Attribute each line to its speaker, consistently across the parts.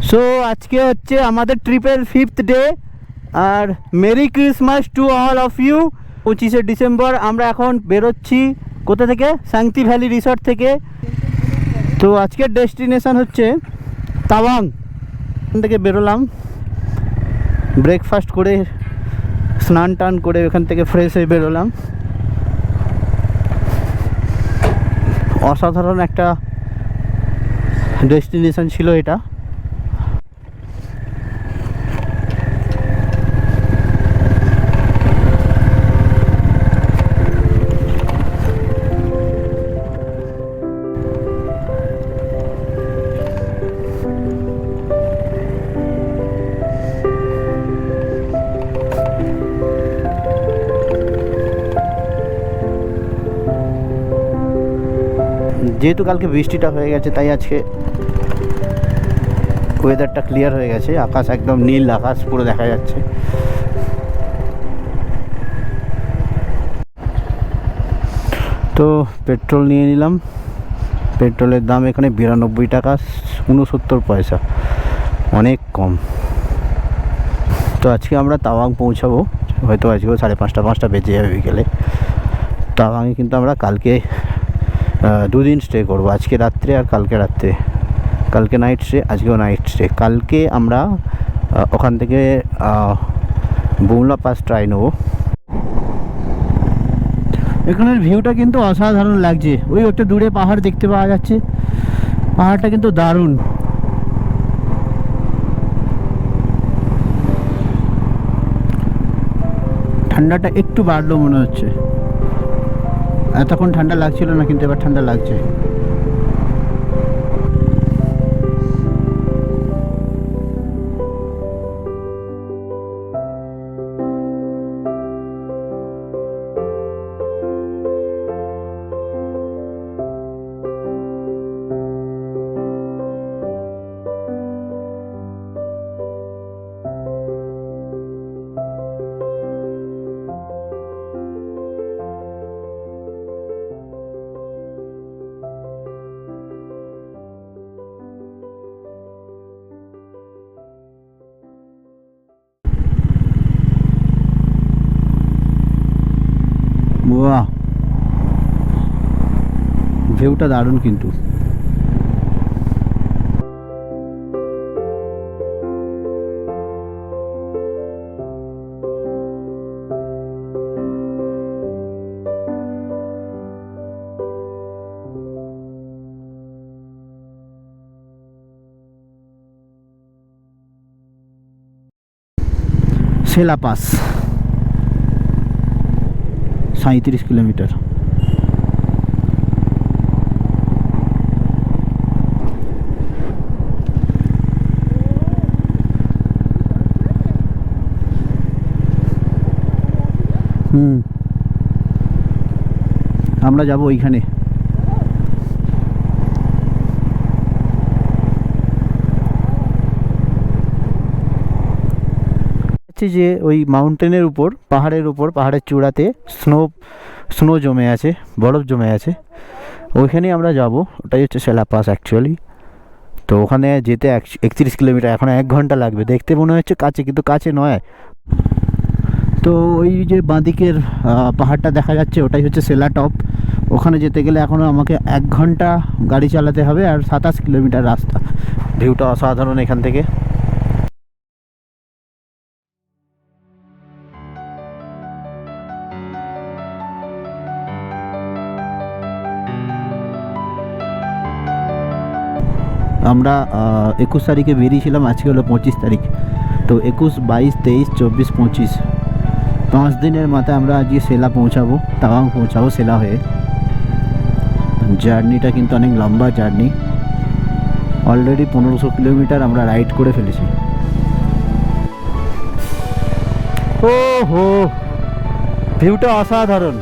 Speaker 1: So আজকে হচ্ছে আমাদের ট্রিপের 5th ডে, আর merry Christmas to all of you. 25শে ডিসেম্বর আমরা এখন বেরোচ্ছি কোথা থেকে? শান্তি ভ্যালি রিসর্ট থেকে। তো আজকের ডেস্টিনেশন হচ্ছে তাওয়াং। এখান থেকে বেরোলাম, ব্রেকফাস্ট করে স্নান টান করে এখান থেকে ফ্রেশ হয়ে বেরোলাম। অসাধারণ একটা ডেস্টিনেশন ছিল এটা। যেহেতু কালকে বৃষ্টিটা হয়ে গেছে তাই আজকে ওয়েদারটা ক্লিয়ার হয়ে গেছে, আকাশ একদম নীল আকাশ পুরো দেখা যাচ্ছে। তো পেট্রোল নিয়ে নিলাম। পেট্রোলের দাম এখানে 92 টাকা 69 পয়সা, অনেক কম। তো আজকে আমরা তাওয়াং পৌঁছাবো, হয়তো আজকেও 5:30 বেজে যাবে বিকেলে। তাওয়াংয়ে কিন্তু আমরা কালকে 2 দিন স্টে করবো, আজকে রাত্রে আর কালকে রাত্রে। কালকে নাইট স্টে, আজকেও নাইট স্টে। কালকে আমরা ওখান থেকে বুমলা পাস ট্রাই নেবো। এখানের ভিউটা কিন্তু অসাধারণ লাগছে, ওই একটা দূরে পাহাড় দেখতে পাওয়া যাচ্ছে, পাহাড়টা কিন্তু দারুণ। ঠান্ডাটা একটু বাড়লো মনে হচ্ছে, এতক্ষণ ঠান্ডা লাগছিল না কিন্তু এবার ঠান্ডা লাগছে। বাহ, ভিউটা দারুণ কিন্তু। সেলা পাস 37 কিলোমিটার। আমরা যাব ওইখানে। যে ওই মাউন্টেনের উপর, পাহাড়ের চূড়াতে স্নো জমে আছে, বরফ জমে আছে, ওইখানেই আমরা যাব। ওটাই হচ্ছে সেলা পাস অ্যাকচুয়ালি। তো ওখানে যেতে 31 কিলোমিটার, এখন 1 ঘন্টা লাগবে। দেখতে মনে হচ্ছে কাছে, কিন্তু কাছে নয়। তো ওই যে বাঁদিকের পাহাড়টা দেখা যাচ্ছে ওটাই হচ্ছে সেলা টপ। ওখানে যেতে গেলে এখনও আমাকে 1 ঘন্টা গাড়ি চালাতে হবে, আর 27 কিলোমিটার রাস্তা। ভিউটা অসাধারণ এখান থেকে। আমরা 21 তারিখে বেরিয়েছিলাম, আজকে হলো 25 তারিখ। তো 21, 22, 23, 24, 25 5 দিনের মাথায় আমরা আজকে সেলা পৌঁছাবো, তাওয়াং পৌঁছাবো সেলা হয়ে। জার্নিটা কিন্তু অনেক লম্বা জার্নি, অলরেডি 1500 কিলোমিটার আমরা রাইড করে ফেলেছি। ও হো, ভিউটা অসাধারণ।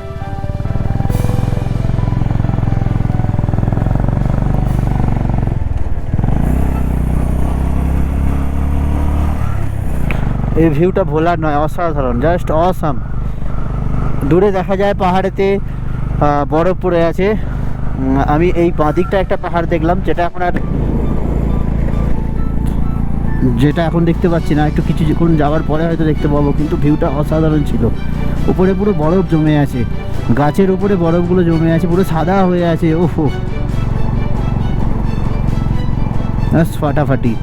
Speaker 1: এই ভিউটা ভোলার নয়, অসাধারণ, জাস্ট অসাম। দূরে দেখা যায় পাহাড়েতে বরফ পড়ে আছে। আমি এই বাঁদিকটা একটা পাহাড় দেখলাম, যেটা এখন আর যেটা এখন দেখতে পাচ্ছি না, একটু কিছুক্ষণ যাওয়ার পরে হয়তো দেখতে পাবো, কিন্তু ভিউটা অসাধারণ ছিল। উপরে পুরো বরফ জমে আছে, গাছের উপরে বরফগুলো জমে আছে, পুরো সাদা হয়ে আছে। ওহো, ফাটাফাটি।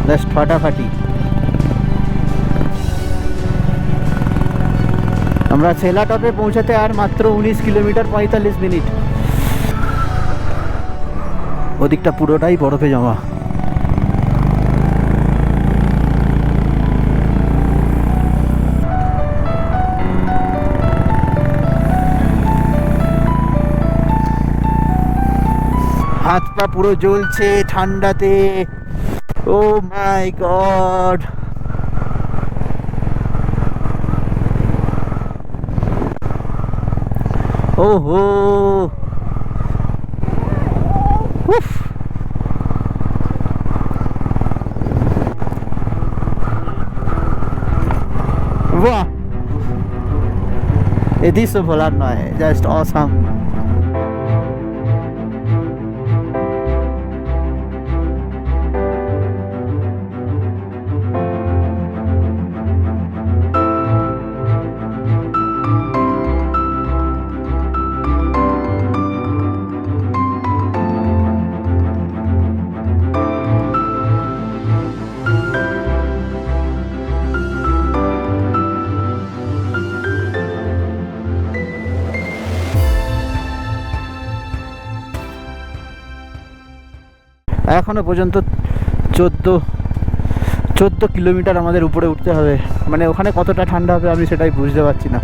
Speaker 1: জাস্ট ফাটাফাটি। আমরা সেলা টপে পৌঁছাতে আর মাত্র 19 কিলোমিটার 45 মিনিট। ওদিকটা পুরোটাই বরফে জমা। হাত পা পুরো জ্বলছে ঠান্ডাতে। ও মাই গড, ওহো, উফ। বাহ, এই দৃশ্য ভোলার নয়, জাস্ট অসাম। এখনো পর্যন্ত 14 কিলোমিটার আমাদের উপরে উঠতে হবে। মানে ওখানে কতটা ঠান্ডা হবে আমি সেটাই বুঝতে পারছি না।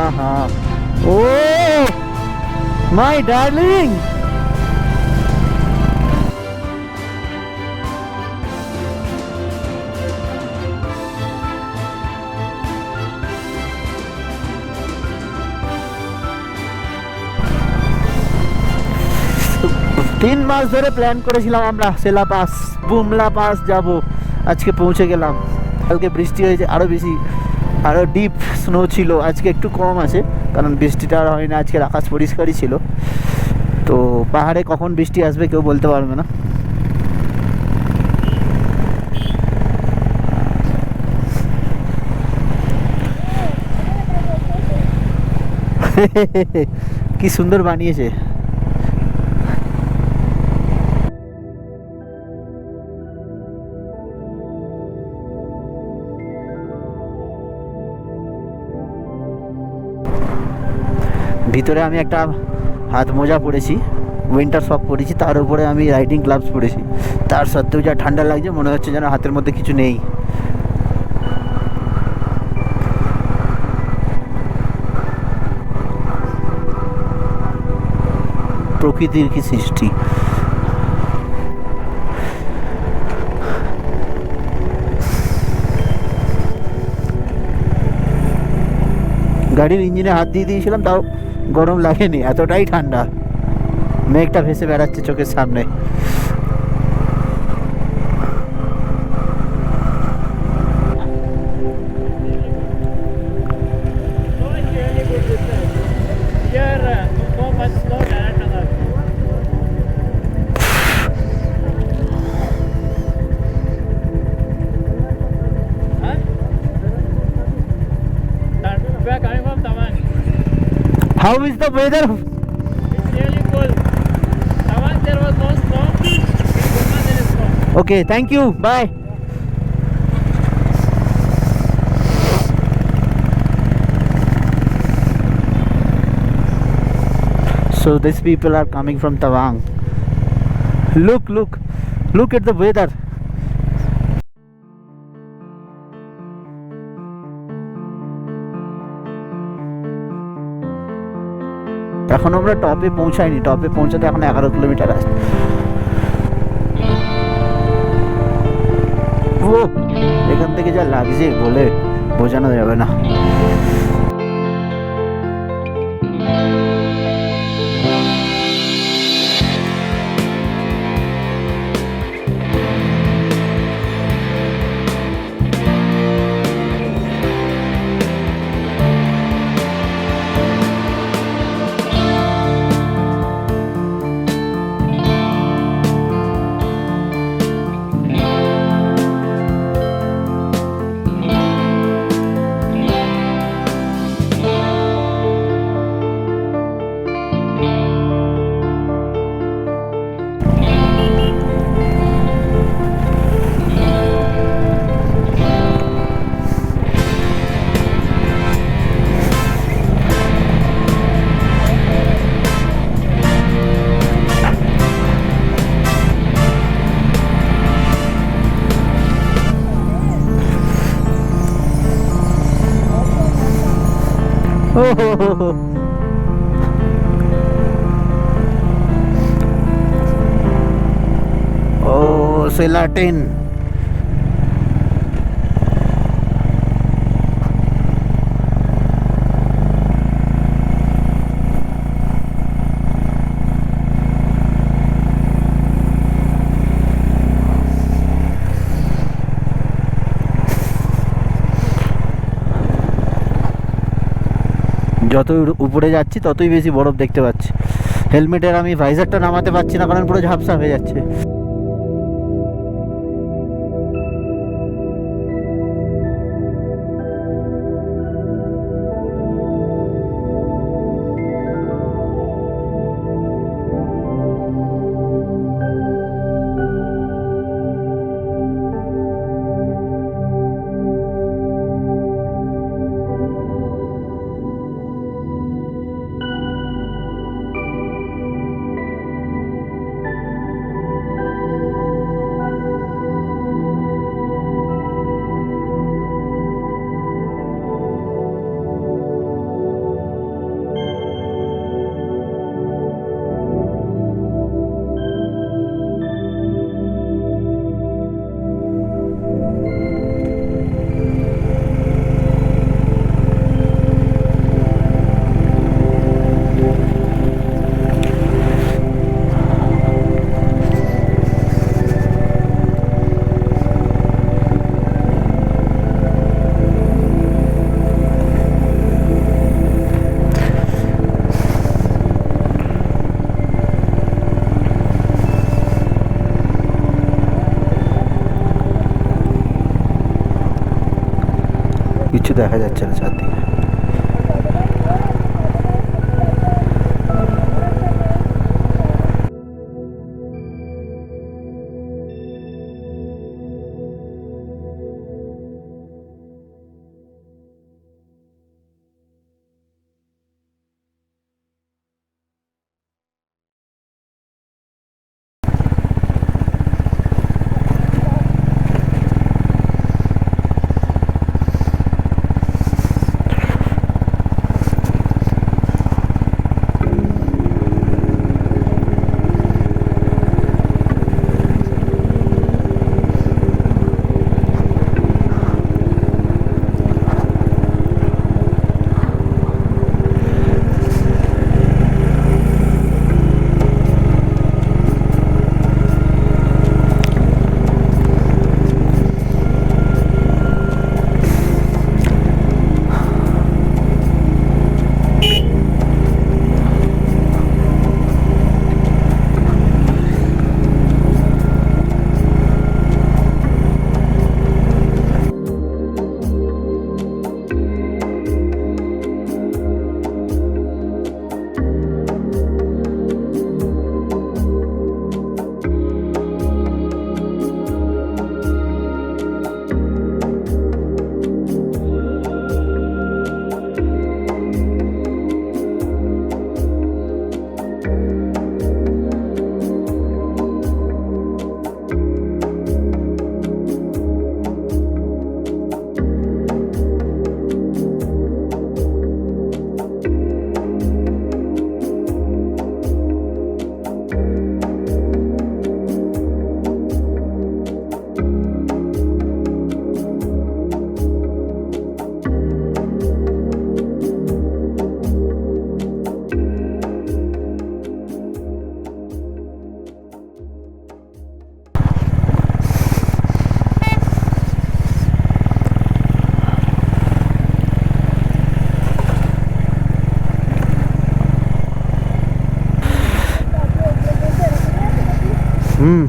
Speaker 1: আহা, ও মাই ডার্লিং, তিন মাস ধরে প্ল্যান করেছিলাম আমরা সেলা পাস, বুমলা পাস যাব। আজকে পৌঁছে গেলাম। কালকে বৃষ্টি হয়েছে আরও বেশি, আরও ডিপ স্নো ছিল। আজকে একটু কম আছে, কারণ বৃষ্টিটা আর হয় না। আজকের আকাশ পরিষ্কারই ছিল। তো পাহাড়ে কখন বৃষ্টি আসবে কেউ বলতে পারবে না। কি সুন্দর বানিয়েছে। ভিতরে আমি একটা হাত মোজা পরেছি, উইন্টার সক পরেছি, তার উপরে আমি রাইডিং গ্লাভস পরেছি। তার সত্ত্বেও যা ঠান্ডা লাগছে, মনে হচ্ছে যেন হাতের মধ্যে কিছু নেই। প্রকৃতির কি সৃষ্টি। গাড়ির ইঞ্জিনে হাত দিয়ে দিয়েছিলাম, তাও গরম লাগেনি, এতটাই ঠান্ডা। মেঘটা ভেসে বেড়াচ্ছে চোখের সামনে। How is the weather?
Speaker 2: It's really cool. Tawang there was no snow. In Burma there is snow.
Speaker 1: Okay, thank you. Bye. So these people are coming from Tawang. Look at the weather. এখন আমরা টপে পৌঁছাইনি, টপে পৌঁছাতে এখন 11 kilometre আছে। যা লাগছে বলে বোঝানো যাবে না। ও সেলাটিন, যতই উপরে যাচ্ছি ততই বেশি বরফ দেখতে পাচ্ছি। হেলমেটের আমি ভাইজারটা নামাতে পারছি না কারণ পুরো ঝাপসা হয়ে যাচ্ছে। কিছু দেখা যাচ্ছে না চারদিকে। হুম।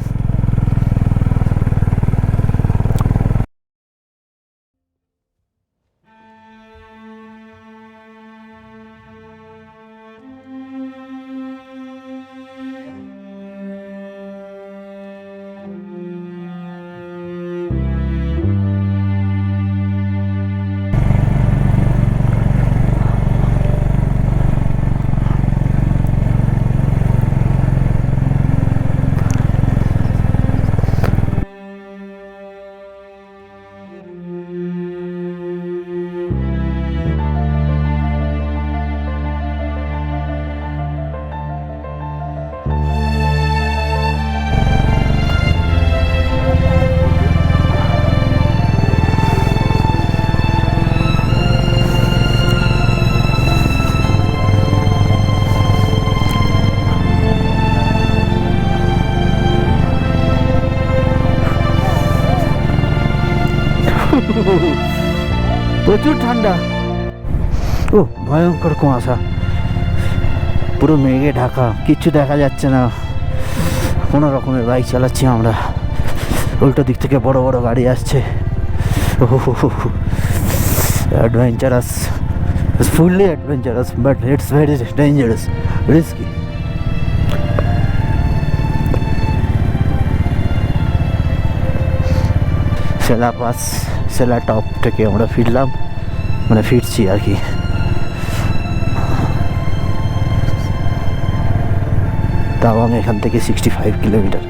Speaker 1: প্রচুর ঠান্ডা। ও ভয়ঙ্কর কুয়াশা, পুরো মেঘে ঢাকা, কিচ্ছু দেখা যাচ্ছে না। কোনো রকমের বাইক চালাচ্ছি আমরা, উল্টো দিক থেকে বড় বড় গাড়ি আসছে। Adventurous, fully adventurous, but it's very dangerous, risky. Sela pass, Sela top থেকে আমরা ফিরলাম, মানে ফিরছি আর কি। তাওয়াং এখান থেকে 65 কিলোমিটার।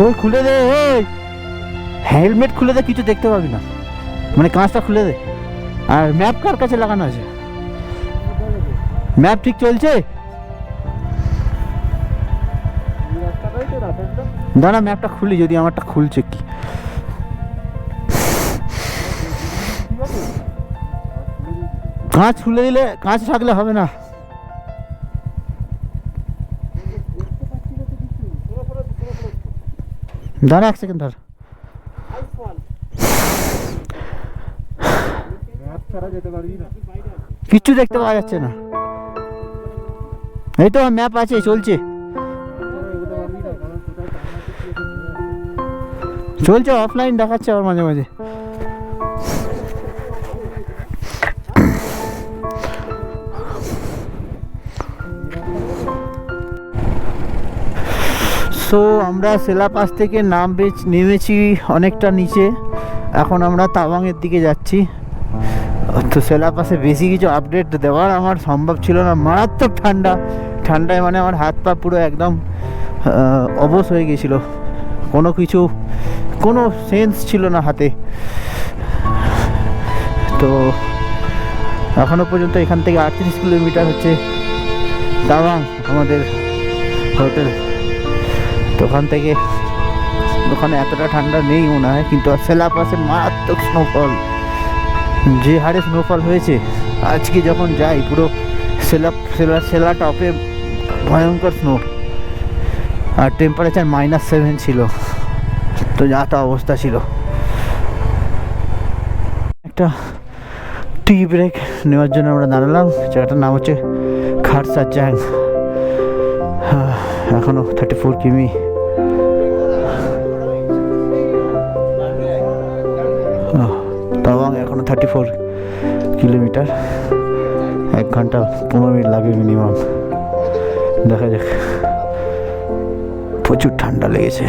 Speaker 1: ওই খুলে দে, হেলমেট খুলে দে, কিছু দেখতে পাবি না, মানে কাঁচটা খুলে দে। আর ম্যাপ কার কাছে লাগানো আছে? ম্যাপ ঠিক চলছে? দাঁড়া ম্যাপটা খুলি, যদি আমারটা খুলছে কি। কাঁচ খুলে দিলে, কাঁচ থাকলে হবে না। দাঁড়া এক সেকেন্ড ধর। কিচ্ছু দেখতে পাওয়া যাচ্ছে না। এই তো ম্যাপ আছে, চলছে চলছে, অফলাইন দেখাচ্ছে আবার মাঝে মাঝে। সো আমরা সেলা পাস থেকে নেমেছি অনেকটা নিচে, এখন আমরা তাওয়াংয়ের দিকে যাচ্ছি। তো সেলা পাসে বেশি কিছু আপডেট দেওয়ার আমার সম্ভব ছিল না, মারাত্মক ঠান্ডা। ঠান্ডায় মানে আমার হাত পা পুরো একদম অবশ হয়ে গেছিল, কোনো সেন্স ছিল না হাতে। তো এখনো পর্যন্ত এখান থেকে 38 কিলোমিটার হচ্ছে তাওয়াং আমাদের হোটেল। তো ওখান থেকে ওখানে এতটা ঠান্ডা নেই মনে হয়, কিন্তু সেলা পাসে মারাত্মক স্নোফল, যে হারে স্নোফল হয়েছে। আজকে যখন যাই পুরো সেলা টপে ভয়ঙ্কর স্নো, আর টেম্পারেচার -7 ছিল। তো যা তা অবস্থা ছিল। একটা টি ব্রেক নেওয়ার জন্য আমরা দাঁড়ালাম। জায়গাটার নাম হচ্ছে খারসা চ্যাং। এখনো 34 কিমি। তাওয়াং এখনো 34 কিলোমিটার, 1 ঘন্টা 15 মিনিট লাগে মিনিমাম। দেখা যাক। প্রচুর ঠান্ডা লেগেছে।